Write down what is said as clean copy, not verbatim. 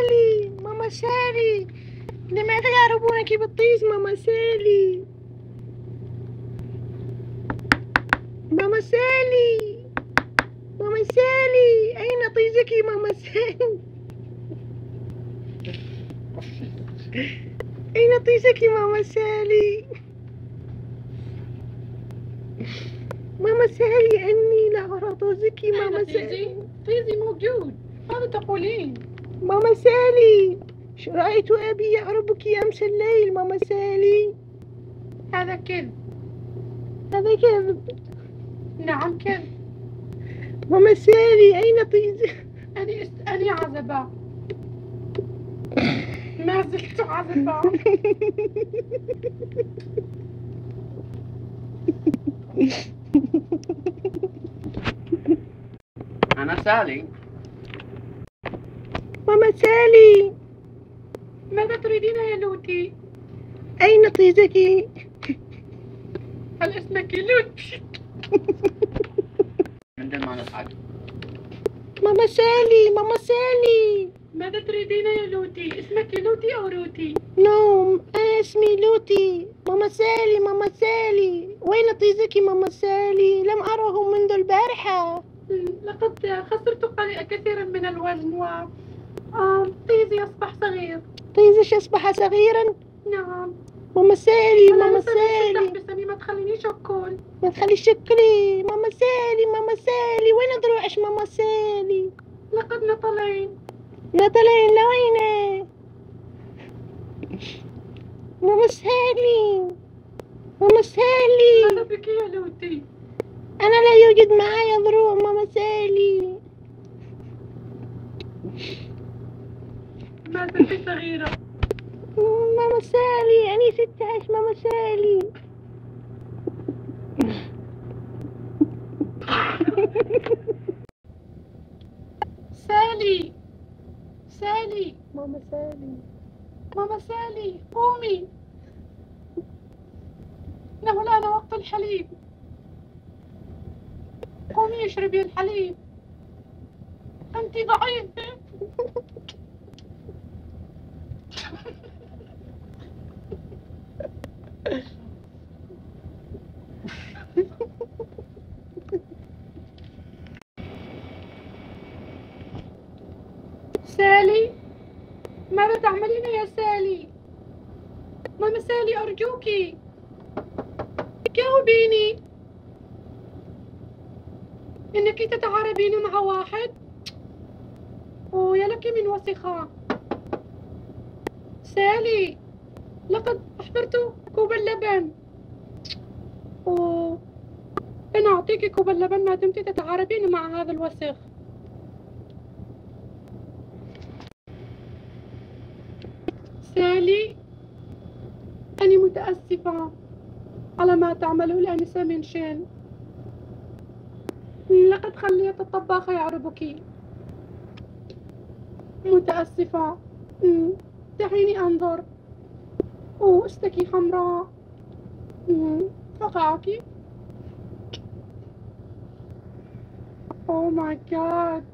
سالي، ماما سالي، لماذا يهربونك بالطيس ماما سالي؟ ماما سالي، ماما سالي، أين طيزك ماما سالي؟ أين طيزك ماما سالي؟ ماما سالي أني لا أرى طيزك ماما سالي. طيزي موجود، ماذا تقولين؟ ماما سالي، رأيت أبي يعربك أمس الليل ماما سالي. هذا كذب. هذا كذب. نعم كذب. ماما سالي أين طيزك؟ أنا عزبة، ما زلت عزبة. أنا سالي. ماما سالي، ماذا تريدين يا لوتي؟ أين طيزك؟ هل اسمك لوتي؟ عندما نصعد. ماما سالي، ماما سالي. ماذا تريدين يا لوتي؟ اسمك لوتي أو روتي؟ نوم، أنا اسمي لوتي. ماما سالي، ماما سالي، وين طيزك ماما سالي؟ لم أره منذ البارحة. لقد خسرت كثيرا من الوزن و طيزي أصبح صغير. طيزش أصبح صغيرا؟ نعم. ماما سالي، ماما سالي، بس ما تخلينيش أكل. ما تخليش شكلي. ماما سالي، ماما سالي، وين ضروعش ماما سالي؟ لقد نطلين. نطلين لوين؟ ماما سالي، ماما سالي، ماذا بك يا لوتي؟ أنا لا يوجد معي ضروع ماما سالي. ما زلت صغيرة. ماما سالي، أني 16 ماما سالي. سالي، سالي، ماما سالي، ماما سالي، قومي، إنه الآن وقت الحليب، قومي اشربي الحليب، أنت ضعيفة. سالي، ماذا تعملين يا سالي؟ ماما سالي أرجوك جاوبيني، إنك تتعاربين مع واحد؟ أوه يا لك من وسخة. سالي، لقد أحضرت كوب اللبن. أوه، أنا أعطيك كوب اللبن ما دمت تتعاربين مع هذا الوسخ. سالي، أنا متأسفة على ما تعمله الآنسة من شين. لقد خليت الطباخ يعربك. متأسفة. دعيني أنظر. أوه أشتكي حمراء. فقعك. أوه ماي جاد.